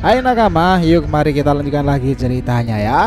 Hai nakama, yuk mari kita lanjutkan lagi ceritanya ya.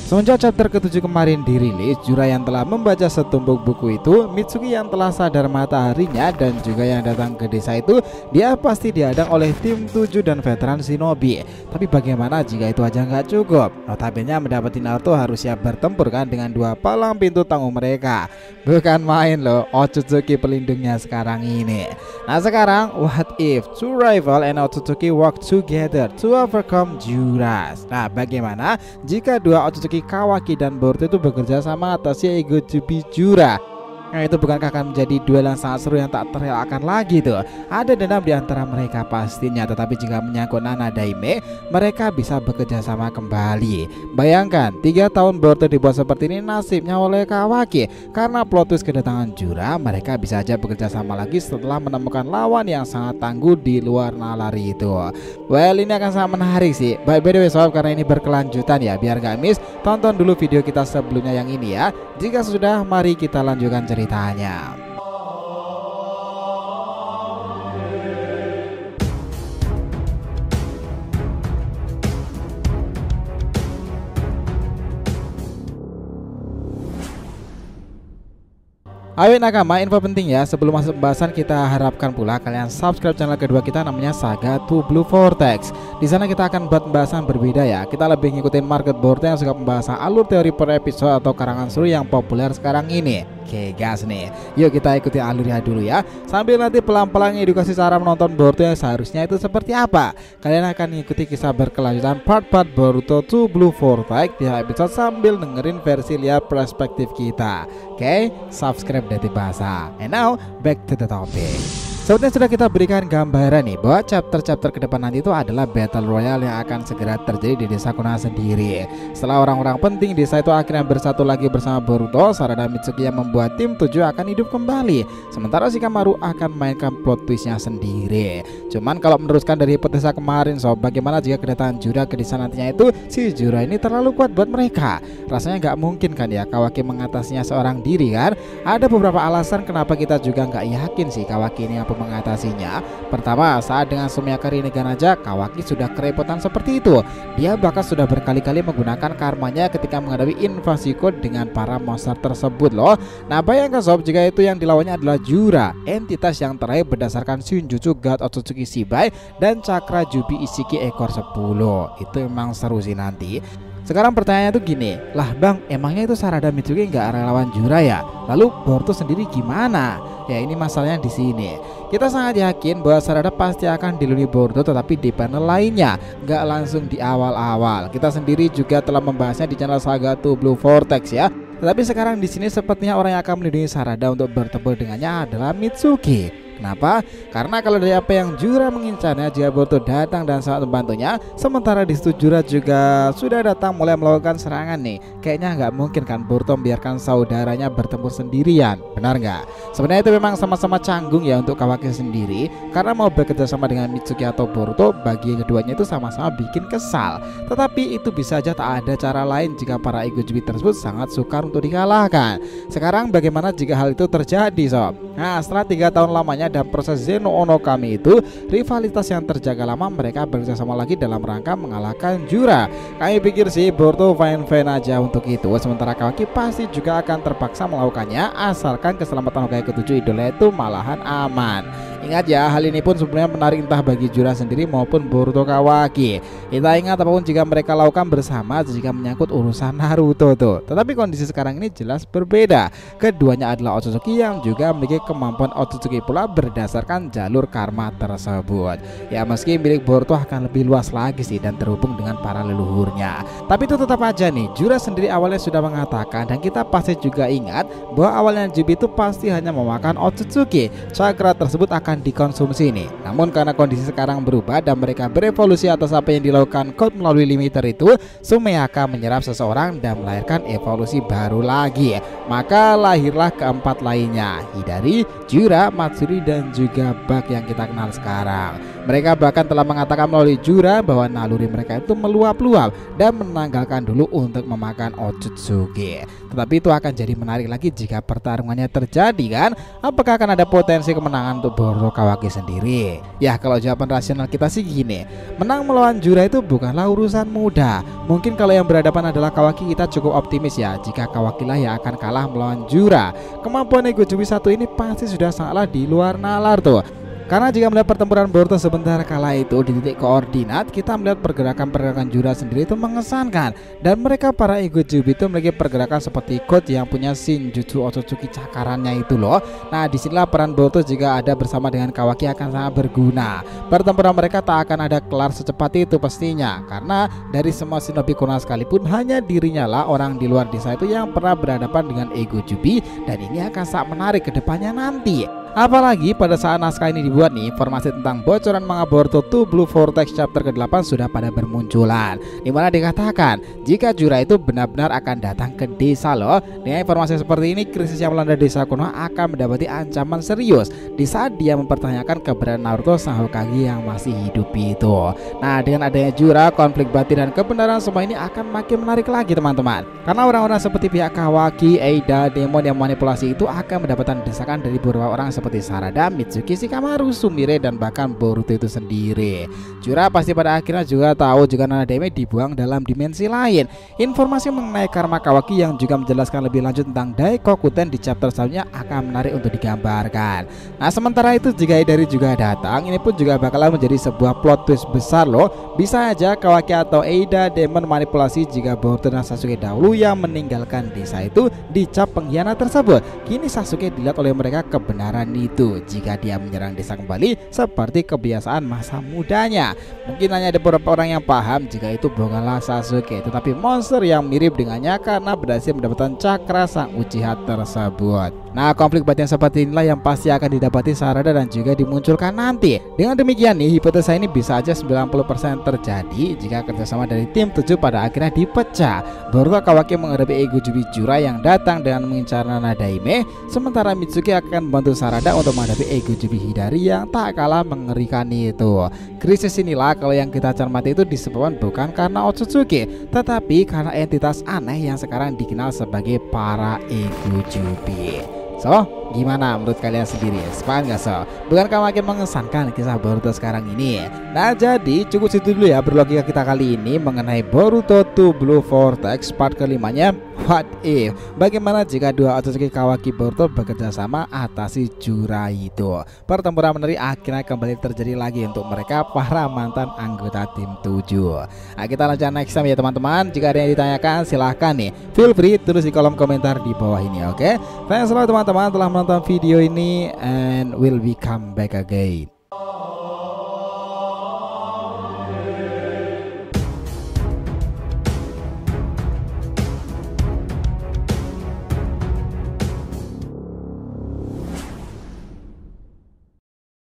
Semenjak chapter ke-7 kemarin dirilis, Jura yang telah membaca setumpuk buku itu, Mitsuki yang telah sadar mataharinya, dan juga yang datang ke desa itu, dia pasti dihadang oleh tim 7 dan veteran shinobi. Tapi bagaimana jika itu aja nggak cukup? Notabene mendapati Naruto harus siap bertempur kan dengan dua palang pintu tangguh mereka. Bukan main loh, Otsutsuki pelindungnya sekarang ini. Nah sekarang, what if two rival and Otsutsuki work together to overcome Juras? Nah bagaimana jika dua Otsutsuki Kawaki dan Boruto itu bekerja sama atas ego Jubi Jura? Nah itu bukankah akan menjadi duel yang sangat seru yang tak terelakkan lagi tuh. Ada dendam di antara mereka pastinya, tetapi jika menyangkut Nana Daime, mereka bisa bekerja sama kembali. Bayangkan 3 tahun Boruto dibuat seperti ini nasibnya oleh Kawaki. Karena plot twist kedatangan Jura, mereka bisa aja bekerja sama lagi setelah menemukan lawan yang sangat tangguh di luar nalari itu. Well, ini akan sangat menarik sih. By the way sob, karena ini berkelanjutan ya, biar gak miss, tonton dulu video kita sebelumnya yang ini ya. Jika sudah, mari kita lanjutkan ceritanya. Ayo nakama, info penting ya. Sebelum masuk pembahasan, kita harapkan pula kalian subscribe channel kedua kita, namanya Saga to Blue Vortex. Di sana kita akan buat pembahasan berbeda ya. Kita lebih ngikutin market Boruto yang suka pembahasan alur teori per episode atau karangan seru yang populer sekarang ini. Oke gas nih, yuk kita ikuti alurnya dulu ya. Sambil nanti pelan-pelan edukasi cara menonton Boruto yang seharusnya itu seperti apa. Kalian akan mengikuti kisah berkelanjutan part-part Boruto to Blue Vortex di episode sambil dengerin versi lihat perspektif kita. Oke, subscribe dari bahasa. And now back to the topic. Sepertinya sudah kita berikan gambaran nih bahwa chapter-chapter ke depan nanti itu adalah battle royale yang akan segera terjadi di desa Konoha sendiri. Setelah orang-orang penting desa itu akhirnya bersatu lagi bersama Boruto, Sarada Mitsuki yang membuat tim 7 akan hidup kembali. Sementara Shikamaru akan mainkan plot twistnya sendiri. Cuman kalau meneruskan dari hipotesa kemarin sob, bagaimana jika kedatangan Jura ke desa nantinya itu si Jura ini terlalu kuat buat mereka? Rasanya nggak mungkin kan ya Kawaki mengatasinya seorang diri kan? Ada beberapa alasan kenapa kita juga nggak yakin sih Kawaki ini mengatasinya. Pertama, saat dengan Sumiya Rinnegan aja Kawaki sudah kerepotan seperti itu. Dia bahkan sudah berkali-kali menggunakan karmanya ketika menghadapi invasi code dengan para monster tersebut loh. Nah bayangkan sob, jika itu yang dilawannya adalah Jura, entitas yang terakhir berdasarkan Shinjutsu God Otsutsuki Shibai dan Cakra Jubi Ishiki ekor 10. Itu memang seru sih nanti. Sekarang pertanyaannya tuh gini, lah bang, emangnya itu Sarada Mitsuki nggak relawan Jura ya? Lalu Boruto sendiri gimana? Ya ini masalahnya di sini. Kita sangat yakin bahwa Sarada pasti akan dilindungi Boruto, tetapi di panel lainnya, nggak langsung di awal-awal. Kita sendiri juga telah membahasnya di channel Saga to Blue Vortex ya. Tetapi sekarang di sini sepertinya orang yang akan melindungi Sarada untuk bertemu dengannya adalah Mitsuki. Kenapa? Karena kalau dari apa yang Jura mengincarnya, jika Boruto datang dan sangat membantunya, sementara di situ Jura juga sudah datang mulai melakukan serangan nih. Kayaknya nggak mungkin kan Boruto membiarkan saudaranya bertempur sendirian, benar nggak? Sebenarnya itu memang sama-sama canggung ya untuk Kawaki sendiri, karena mau bekerja sama dengan Mitsuki atau Boruto, bagi keduanya itu sama-sama bikin kesal. Tetapi itu bisa aja tak ada cara lain jika para ego Jubi tersebut sangat sukar untuk dikalahkan. Sekarang bagaimana jika hal itu terjadi sob? Nah setelah 3 tahun lamanya dan proses Zeno Ono Kami itu, rivalitas yang terjaga lama, mereka bekerja sama lagi dalam rangka mengalahkan Jura. Kami pikir sih Boruto fine-fine aja untuk itu, sementara Kawaki pasti juga akan terpaksa melakukannya asalkan keselamatan Hokage ke-7 idola itu malahan aman. Ingat ya, hal ini pun sebenarnya menarik entah bagi Jura sendiri maupun Boruto Kawaki. Kita ingat apapun jika mereka lakukan bersama jika menyangkut urusan Naruto tuh. Tetapi kondisi sekarang ini jelas berbeda. Keduanya adalah Otsutsuki yang juga memiliki kemampuan Otsutsuki pula berdasarkan jalur karma tersebut. Ya meski milik Boruto akan lebih luas lagi sih dan terhubung dengan para leluhurnya. Tapi itu tetap aja nih, Jura sendiri awalnya sudah mengatakan, dan kita pasti juga ingat bahwa awalnya Jubi itu pasti hanya memakan Otsutsuki. Cakra tersebut akan dikonsumsi nih. Namun karena kondisi sekarang berubah dan mereka berevolusi atas apa yang dilakukan Code melalui limiter itu, Sumiyaka menyerap seseorang dan melahirkan evolusi baru lagi. Maka lahirlah keempat lainnya, Hidari, Jura, Matsuri, dan juga Bak yang kita kenal sekarang. Mereka bahkan telah mengatakan melalui Jura bahwa naluri mereka itu meluap-luap dan menanggalkan dulu untuk memakan Otsutsuki. Tetapi itu akan jadi menarik lagi jika pertarungannya terjadi kan. Apakah akan ada potensi kemenangan untuk Boruto Kawaki sendiri? Ya kalau jawaban rasional kita sih gini, menang melawan Jura itu bukanlah urusan mudah. Mungkin kalau yang berhadapan adalah Kawaki, kita cukup optimis ya jika Kawaki lah yang akan kalah melawan Jura. Kemampuan Ego Jubi 1 ini pasti sudah sangatlah di luar nalar tuh. Karena jika melihat pertempuran Boruto sebentar kala itu di titik koordinat, kita melihat pergerakan-pergerakan Jura sendiri itu mengesankan. Dan mereka para Ego Jubi itu memiliki pergerakan seperti God yang punya Shinjutsu Otsutsuki cakarannya itu loh. Nah disinilah peran Boruto jika ada bersama dengan Kawaki akan sangat berguna. Pertempuran mereka tak akan ada kelar secepat itu pastinya, karena dari semua shinobi Konoha sekalipun hanya dirinya lah orang di luar desa itu yang pernah berhadapan dengan Ego Jubi. Dan ini akan sangat menarik ke depannya nanti. Apalagi pada saat naskah ini dibuat nih, informasi tentang bocoran manga Boruto 2 Blue Vortex chapter ke-8 sudah pada bermunculan, dimana dikatakan jika Jura itu benar-benar akan datang ke desa loh. Dengan informasi seperti ini, krisis yang melanda desa Konoha akan mendapati ancaman serius di saat dia mempertanyakan keberadaan Naruto sang Hokage yang masih hidup itu. Nah dengan adanya Jura, konflik batin dan kebenaran semua ini akan makin menarik lagi teman-teman, karena orang-orang seperti pihak Kawaki, Eida, Demon yang manipulasi itu akan mendapatkan desakan dari beberapa orang seperti Sarada, Mitsuki, Shikamaru, Sumire, dan bahkan Boruto itu sendiri. Jura pasti pada akhirnya juga tahu jika Nanademe dibuang dalam dimensi lain. Informasi mengenai karma Kawaki yang juga menjelaskan lebih lanjut tentang Daikokuten di chapter selanjutnya akan menarik untuk digambarkan. Nah sementara itu jika Idari juga datang, ini pun juga bakalan menjadi sebuah plot twist besar loh. Bisa aja Kawaki atau Eida Demon manipulasi jika Boruto dan Sasuke dahulu yang meninggalkan desa itu dicap pengkhianat tersebut. Kini Sasuke dilihat oleh mereka kebenaran itu jika dia menyerang desa kembali seperti kebiasaan masa mudanya. Mungkin hanya ada beberapa orang yang paham jika itu bukanlah Sasuke, tetapi monster yang mirip dengannya karena berhasil mendapatkan cakra sang Uchiha tersebut. Nah konflik batin seperti inilah yang pasti akan didapati Sarada dan juga dimunculkan nanti. Dengan demikian nih, hipotesa ini bisa aja 90% terjadi jika kerjasama dari tim 7 pada akhirnya dipecah. Boruto Kawaki menghadapi Ego Jubi Jura yang datang dengan mengincar Nanadaime, sementara Mitsuki akan membantu Sarada untuk menghadapi Ego Jubi Hidari yang tak kalah mengerikan itu. Krisis inilah kalau yang kita cermati itu disebabkan bukan karena Otsutsuki, tetapi karena entitas aneh yang sekarang dikenal sebagai para Ego Jubi. So, gimana menurut kalian sendiri? Sepakat gak so? Bukankah makin mengesankan kisah Boruto sekarang ini? Nah jadi cukup situ dulu ya berlogika kita kali ini mengenai Boruto 2 Blue Vortex part kelimanya. What if? Bagaimana jika dua Otsutsuki Kawaki Boruto bekerja sama atasi Jura itu? Pertempuran menarik akhirnya kembali terjadi lagi untuk mereka para mantan anggota tim 7. Nah kita lanjut next time ya teman-teman. Jika ada yang ditanyakan silahkan nih, feel free tulis di kolom komentar di bawah ini, oke? Thanks a lot teman-teman telah menonton video ini, and will we come back again.